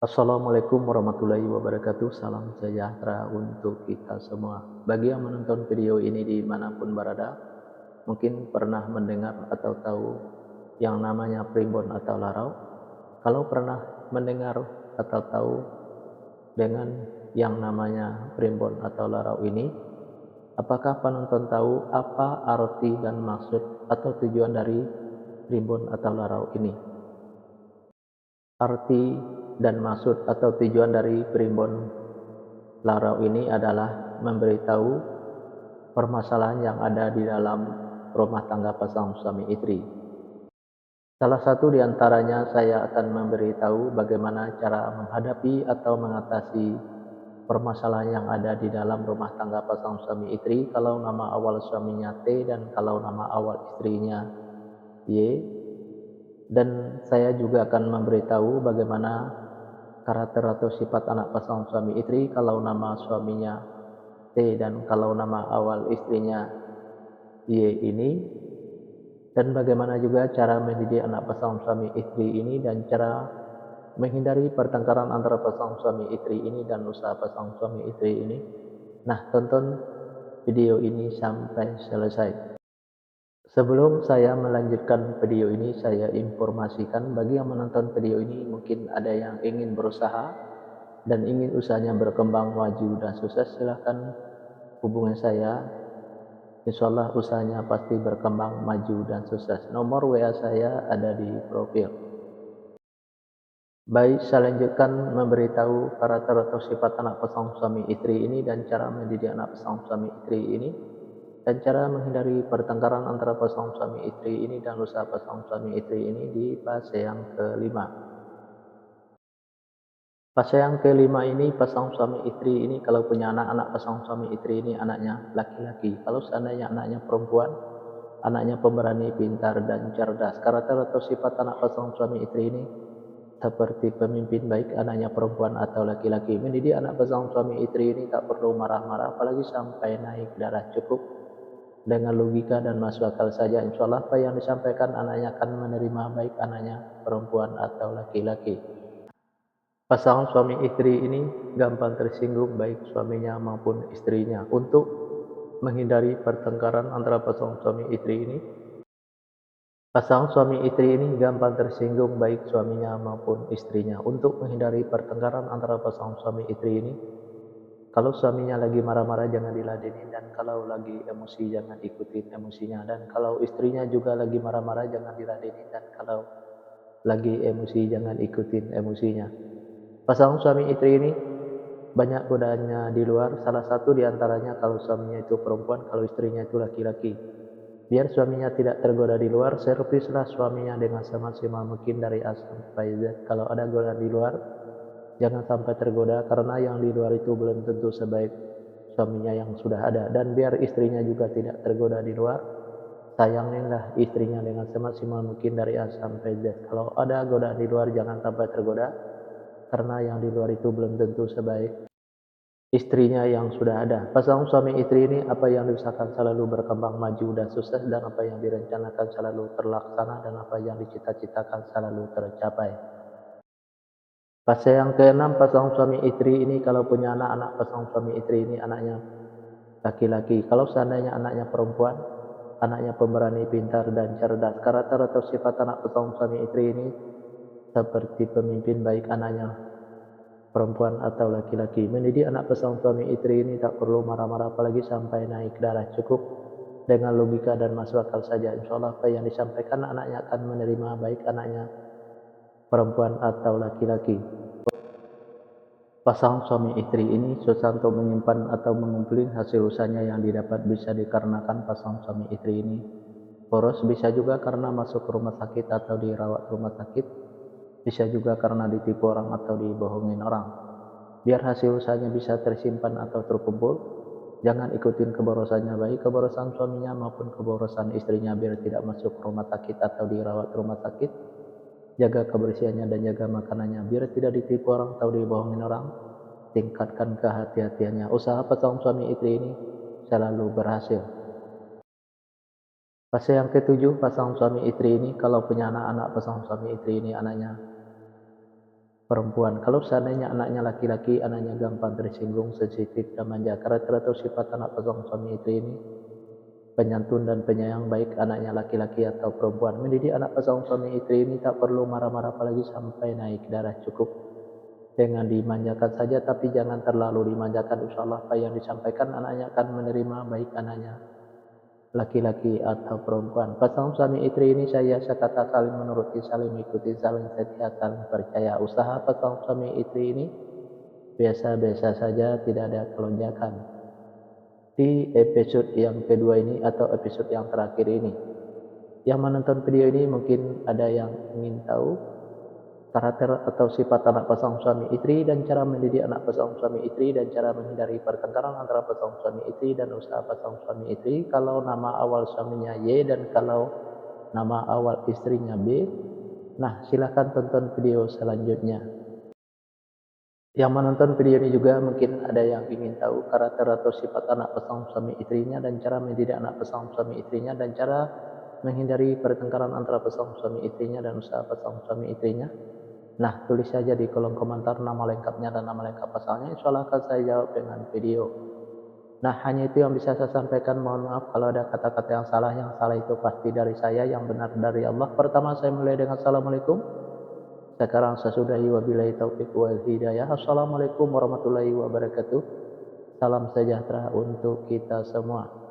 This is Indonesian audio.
Assalamualaikum warahmatullahi wabarakatuh. Salam sejahtera untuk kita semua. Bagi yang menonton video ini dimanapun berada, mungkin pernah mendengar atau tahu yang namanya primbon atau larau. Kalau pernah mendengar atau tahu dengan yang namanya primbon atau larau ini, apakah penonton tahu apa arti dan maksud atau tujuan dari primbon atau larau ini? Arti dan maksud atau tujuan dari primbon larau ini adalah memberitahu permasalahan yang ada di dalam rumah tangga pasangan suami istri. Salah satu di antaranya saya akan memberitahu bagaimana cara menghadapi atau mengatasi permasalahan yang ada di dalam rumah tangga pasangan suami istri kalau nama awal suaminya T dan kalau nama awal istrinya Y. Dan saya juga akan memberitahu bagaimana karakter atau sifat anak pasangan suami istri kalau nama suaminya T dan kalau nama awal istrinya Y ini, dan bagaimana juga cara mendidik anak pasangan suami istri ini dan cara menghindari pertengkaran antara pasangan suami istri ini dan usaha pasangan suami istri ini. Nah, tonton video ini sampai selesai. Sebelum saya melanjutkan video ini, saya informasikan bagi yang menonton video ini mungkin ada yang ingin berusaha dan ingin usahanya berkembang, maju, dan sukses, silahkan hubungi saya. Insyaallah usahanya pasti berkembang, maju, dan sukses. Nomor WA saya ada di profil. Baik, saya lanjutkan memberitahu karakter atau sifat anak pasangan suami istri ini dan cara mendidik anak pasangan suami istri ini dan cara menghindari pertengkaran antara pasangan suami istri ini dan usaha pasangan suami istri ini di fase yang kelima. Fase yang kelima ini pasangan suami istri ini kalau punya anak pasangan suami istri ini anaknya laki-laki. Kalau seandainya anaknya perempuan, anaknya pemberani, pintar, dan cerdas. Karakter atau sifat anak pasangan suami istri ini seperti pemimpin baik anaknya perempuan atau laki-laki. Mendidik anak pasangan suami istri ini tak perlu marah-marah, apalagi sampai naik darah, cukup dengan logika dan masuk akal saja. Insya Allah apa yang disampaikan anaknya akan menerima baik anaknya perempuan atau laki-laki. Pasangan suami istri ini gampang tersinggung baik suaminya maupun istrinya. Untuk menghindari pertengkaran antara pasangan suami istri ini, pasangan suami istri ini gampang tersinggung baik suaminya maupun istrinya. Untuk menghindari pertengkaran antara pasangan suami istri ini, kalau suaminya lagi marah-marah jangan diladenin, dan kalau lagi emosi jangan ikutin emosinya, dan kalau istrinya juga lagi marah-marah jangan diladenin, dan kalau lagi emosi jangan ikutin emosinya. Pasangan suami istri ini banyak godaannya di luar, salah satu di antaranya kalau suaminya itu perempuan, kalau istrinya itu laki-laki. Biar suaminya tidak tergoda di luar, servislah suaminya dengan semaksimal mungkin dari A sampai Z. Kalau ada godaan di luar, jangan sampai tergoda, karena yang di luar itu belum tentu sebaik suaminya yang sudah ada. Dan biar istrinya juga tidak tergoda di luar, sayanginlah istrinya dengan semaksimal mungkin dari A sampai Z. Kalau ada godaan di luar, jangan sampai tergoda, karena yang di luar itu belum tentu sebaik istrinya yang sudah ada. Pasangan suami istri ini apa yang diusahakan selalu berkembang, maju, dan sukses, dan apa yang direncanakan selalu terlaksana, dan apa yang dicita-citakan selalu tercapai. Fase yang keenam, pasangan suami istri ini kalau punya anak pasangan suami istri ini anaknya laki-laki. Kalau seandainya anaknya perempuan, anaknya pemberani, pintar, dan cerdas. Karakter atau sifat anak pasangan suami istri ini seperti pemimpin baik anaknya perempuan atau laki-laki. Mendidik anak pasangan suami istri ini tak perlu marah-marah, apalagi sampai naik darah, cukup dengan logika dan masuk akal saja. Insya Allah apa yang disampaikan anaknya akan menerima baik anaknya perempuan atau laki-laki. Pasangan suami istri ini susah untuk menyimpan atau mengumpulkan hasil usahanya yang didapat, bisa dikarenakan pasangan suami istri ini boros, bisa juga karena masuk ke rumah sakit atau dirawat rumah sakit, bisa juga karena ditipu orang atau dibohongin orang. Biar hasil usahanya bisa tersimpan atau terkumpul, jangan ikutin keborosannya, baik keborosan suaminya maupun keborosan istrinya, biar tidak masuk rumah sakit atau dirawat rumah sakit. Jaga kebersihannya dan jaga makanannya, biar tidak ditipu orang atau dibohongin orang. Tingkatkan kehati-hatiannya. Usaha pasangan suami istri ini selalu berhasil. Fase yang ketujuh, pasangan suami istri ini kalau punya anak pasangan suami istri ini anaknya perempuan. Kalau seandainya anaknya laki-laki, anaknya gampang tersinggung, sensitif dan manja. Rata-rata sifat anak pasangan suami istri ini penyantun dan penyayang, baik anaknya laki-laki atau perempuan. Mendidik anak pasangan suami istri ini tak perlu marah-marah, apalagi sampai naik darah. Cukup dengan dimanjakan saja, tapi jangan terlalu dimanjakan. Insya Allah apa yang disampaikan anaknya akan menerima, baik anaknya laki-laki atau perempuan. Pasangan suami istri ini saya kata saling menuruti, saling mengikuti, saling setia, saling percaya. Usaha pasangan suami istri ini biasa-biasa saja, tidak ada kelonjakan. Di episode yang kedua ini atau episode yang terakhir ini, yang menonton video ini mungkin ada yang ingin tahu karakter atau sifat anak pasangan suami istri dan cara mendidik anak pasangan suami istri dan cara menghindari pertengkaran antara pasangan suami istri dan usaha pasangan suami istri. Kalau nama awal suaminya Y dan kalau nama awal istrinya B, nah silahkan tonton video selanjutnya. Yang menonton video ini juga mungkin ada yang ingin tahu karakter atau sifat anak pasangan suami istrinya dan cara mendidik anak pasangan suami istrinya dan cara menghindari pertengkaran antara pasangan suami istrinya dan usaha pasangan suami istrinya. Nah, tulis saja di kolom komentar nama lengkapnya dan nama lengkap pasalnya. Insya Allah akan saya jawab dengan video. Nah, hanya itu yang bisa saya sampaikan. Mohon maaf kalau ada kata-kata yang salah. Yang salah itu pasti dari saya, yang benar dari Allah. Pertama saya mulai dengan Assalamualaikum. Sekarang saya sudahi, wabillahi taufiq wal hidayah. Assalamualaikum warahmatullahi wabarakatuh. Salam sejahtera untuk kita semua.